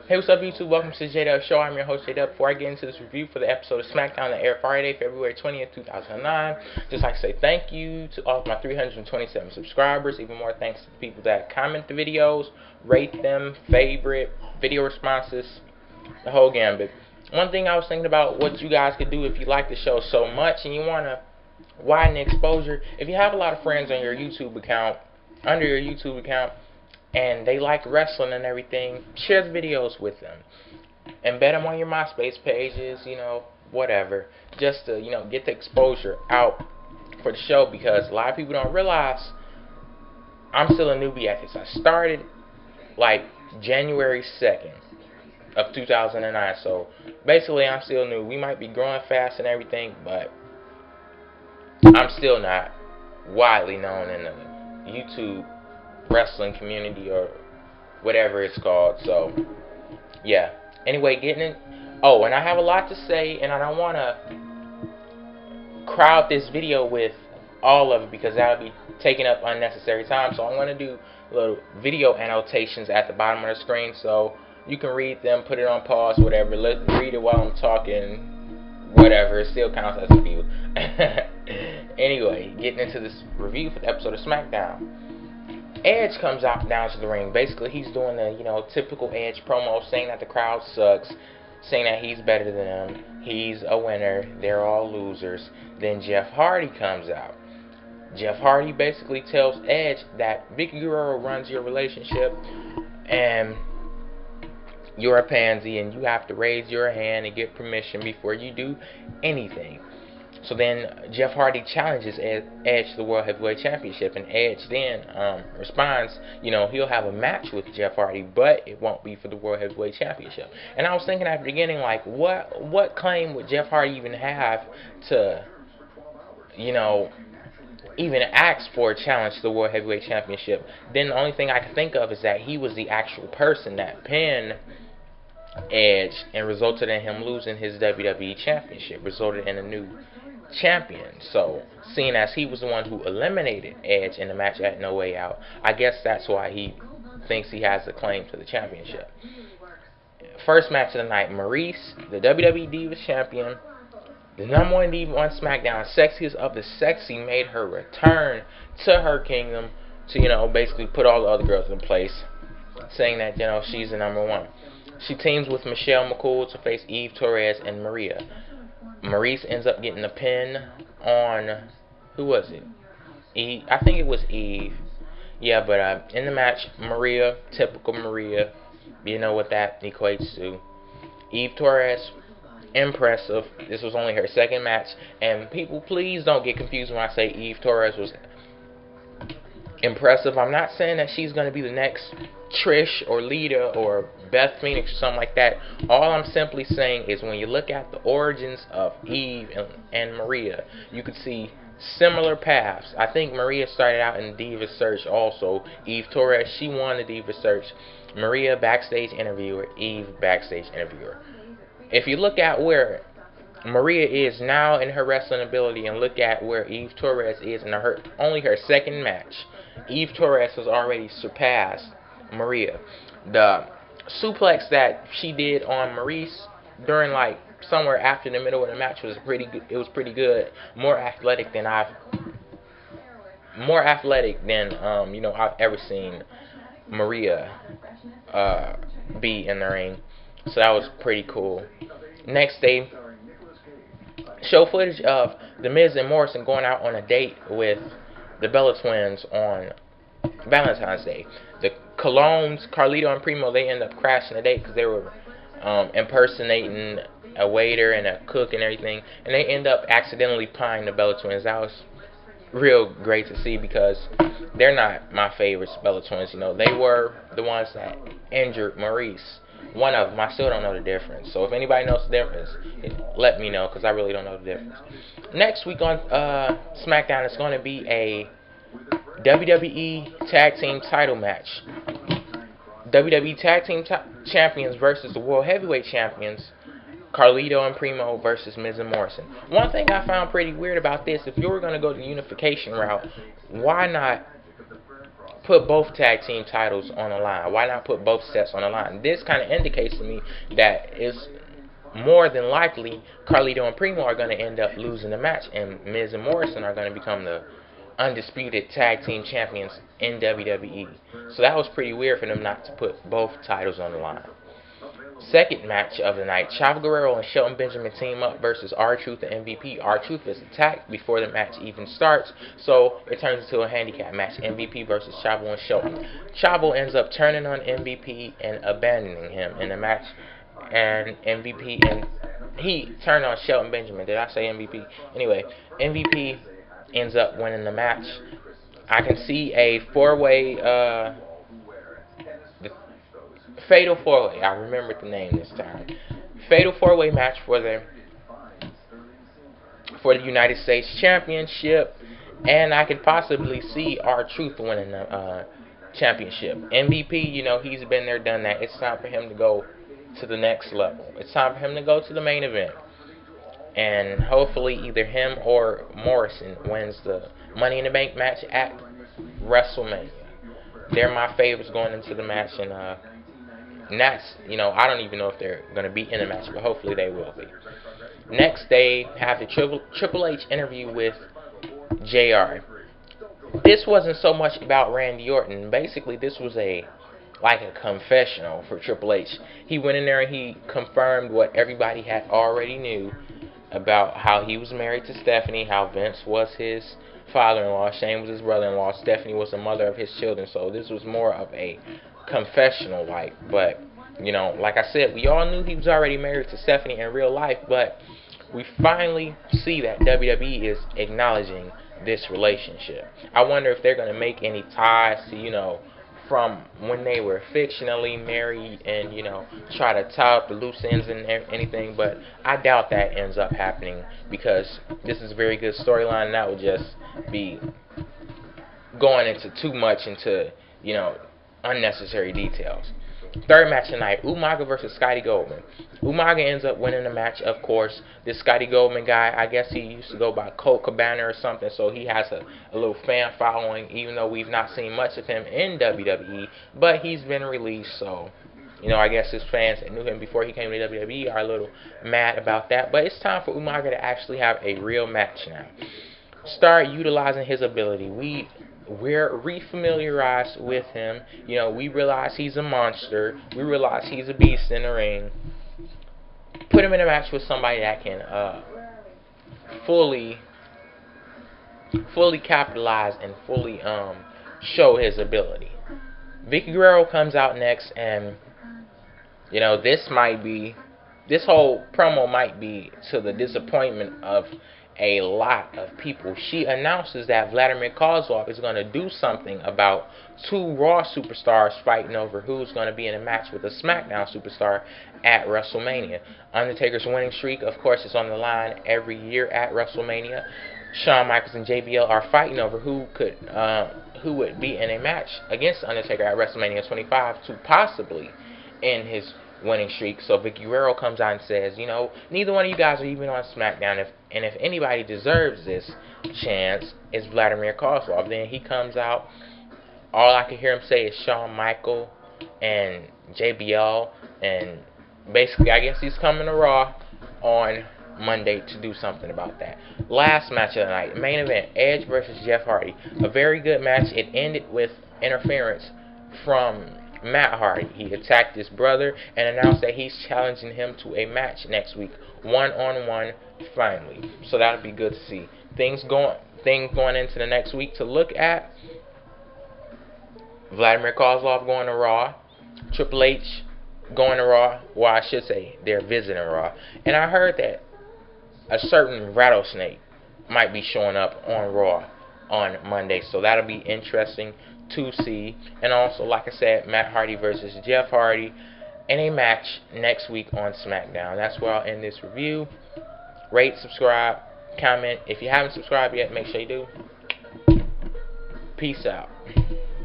Hey, what's up, YouTube? Welcome to the J-Dub Show. I'm your host, J-Dub. Before I get into this review for the episode of SmackDown that aired Friday, February 20th, 2009, just like to say thank you to all of my 327 subscribers. Even more thanks to the people that comment the videos, rate them, favorite, video responses, the whole gambit. One thing I was thinking about what you guys could do if you like the show so much and you want to widen the exposure. If you have a lot of friends on your YouTube account, under your YouTube account, and they like wrestling and everything, share the videos with them. Embed them on your MySpace pages, whatever. Just to, get the exposure out for the show, because a lot of people don't realize I'm still a newbie at this. I started like January 2nd of 2009, so basically I'm still new. We might be growing fast and everything, but I'm still not widely known in the YouTube wrestling community or whatever it's called. So yeah, anyway, getting in. Oh, and I have a lot to say, and I don't want to crowd this video with all of it because that'll be taking up unnecessary time. So I'm going to do little video annotations at the bottom of the screen so you can read them, put it on pause, whatever. Let's read it while I'm talking, whatever. It still counts as a view. Anyway, getting into this review for the episode of SmackDown. Edge comes out down to the ring. Basically, he's doing the typical Edge promo, saying that the crowd sucks, saying that he's better than them, he's a winner, they're all losers. Then Jeff Hardy comes out. Jeff Hardy basically tells Edge that Vicky Guerrero runs your relationship, and you're a pansy, and you have to raise your hand and get permission before you do anything. So then Jeff Hardy challenges Edge to the World Heavyweight Championship, and Edge then responds, he'll have a match with Jeff Hardy, but it won't be for the World Heavyweight Championship. And I was thinking at the beginning, like, what claim would Jeff Hardy even have to, even ask for a challenge to the World Heavyweight Championship? Then the only thing I can think of is that he was the actual person that pinned Edge and resulted in him losing his WWE Championship, resulted in a new champion. So, seeing as he was the one who eliminated Edge in the match at No Way Out, I guess that's why he thinks he has the claim to the championship. First match of the night, Maryse, the WWE Divas Champion, the number one diva on SmackDown, sexiest of the sexy, made her return to her kingdom to, basically put all the other girls in place, saying that, she's the number one. She teams with McCool to face Eve, Torres, and Maria. Maryse ends up getting the pin on, who was it? Eve. I think it was Eve. Yeah, but in the match, Maria, typical Maria, you know what that equates to. Eve Torres, impressive. This was only her second match, and people, please don't get confused when I say Eve Torres was impressive. I'm not saying that she's going to be the next Trish or Lita or Beth Phoenix or something like that. All I'm simply saying is when you look at the origins of Eve and Maria, you could see similar paths. I think Maria started out in Diva Search also. Eve Torres, she won the Diva Search. Maria, backstage interviewer. Eve, backstage interviewer. If you look at where Maria is now in her wrestling ability and look at where Eve Torres is in only her second match, Eve Torres has already surpassed Maria. The suplex that she did on Maryse during like somewhere after the middle of the match was pretty good. It was pretty good. More athletic than I've ever seen Maria be in the ring. So that was pretty cool. Next day, show footage of The Miz and Morrison going out on a date with the Bella Twins on Valentine's Day. The Colognes, Carlito and Primo, they end up crashing the date because they were impersonating a waiter and a cook and everything, and they end up accidentally prying the Bella Twins. That was real great to see because they're not my favorites, Bella Twins. They were the ones that injured Maryse. One of them, I still don't know the difference. So if anybody knows the difference, let me know because I really don't know the difference. Next week on SmackDown, it's going to be a WWE Tag Team title match. WWE Tag Team Champions versus the World Heavyweight Champions, Carlito and Primo versus Miz and Morrison. One thing I found pretty weird about this, if you were going to go the unification route, why not put both tag team titles on the line? Why not put both sets on the line? This kind of indicates to me that it's more than likely Carlito and Primo are going to end up losing the match, and Miz and Morrison are going to become the undisputed tag team champions in WWE. So that was pretty weird for them not to put both titles on the line. Second match of the night, Chavo Guerrero and Shelton Benjamin team up versus R-Truth and MVP. R-Truth is attacked before the match even starts, so it turns into a handicap match, MVP versus Chavo and Shelton. Chavo ends up turning on MVP and abandoning him in the match, and MVP, and he turned on Shelton Benjamin. Did I say MVP? Anyway, MVP ends up winning the match. I can see a Fatal 4-Way. I remembered the name this time. Fatal 4-Way match for the United States Championship, and I could possibly see R-Truth winning the championship. MVP, you know, he's been there, done that. It's time for him to go to the next level. It's time for him to go to the main event, and hopefully either him or Morrison wins the Money in the Bank match at WrestleMania. They're my favorites going into the match, and that's, you know, I don't even know if they're going to be in the match, but hopefully they will be. Next, they have the Triple H interview with JR. This wasn't so much about Randy Orton. Basically, this was like a confessional for Triple H. He went in there and he confirmed what everybody had already knew about how he was married to Stephanie, how Vince was his father-in-law, Shane was his brother-in-law, Stephanie was the mother of his children. So this was more of a confessional, but you know, like I said, we all knew he was already married to Stephanie in real life, but we finally see that WWE is acknowledging this relationship. I wonder if they're going to make any ties to, you know, from when they were fictionally married and, you know, try to tie up the loose ends and anything, but I doubt that ends up happening because this is a very good storyline, and that would just be going into too much into, you know, unnecessary details. Third match tonight, Umaga versus Scotty Goldman. Umaga ends up winning the match, of course. This Scotty Goldman guy, I guess he used to go by Colt Cabana or something, so he has a little fan following, even though we've not seen much of him in WWE, but he's been released, so, you know, I guess his fans that knew him before he came to WWE are a little mad about that, but it's time for Umaga to actually have a real match now. Start utilizing his ability. We're refamiliarized with him. You know, we realize he's a monster. We realize he's a beast in the ring. Put him in a match with somebody that can fully capitalize and fully show his ability. Vicky Guerrero comes out next, and you know, this whole promo might be to the disappointment of a lot of people. She announces that Vladimir Kozlov is going to do something about two Raw superstars fighting over who's going to be in a match with a SmackDown superstar at WrestleMania. Undertaker's winning streak, of course, is on the line every year at WrestleMania. Shawn Michaels and JBL are fighting over who would be in a match against Undertaker at WrestleMania 25 to possibly end his winning streak. So Vicky Guerrero comes out and says, you know, neither one of you guys are even on SmackDown, and if anybody deserves this chance, it's Vladimir Kozlov. Then he comes out, all I can hear him say is Shawn Michaels and JBL, and basically I guess he's coming to Raw on Monday to do something about that. Last match of the night, main event, Edge versus Jeff Hardy. A very good match. It ended with interference from Matt Hardy. He attacked his brother and announced that he's challenging him to a match next week, one-on-one, finally. So that'll be good to see. Things going into the next week to look at: Vladimir Kozlov going to Raw, Triple H going to Raw. Well, I should say they're visiting Raw. And I heard that a certain rattlesnake might be showing up on Raw on Monday, so that'll be interesting to see. And also, like I said, Matt Hardy versus Jeff Hardy in a match next week on SmackDown. That's where I'll end this review. Rate, subscribe, comment. If you haven't subscribed yet, make sure you do. Peace out.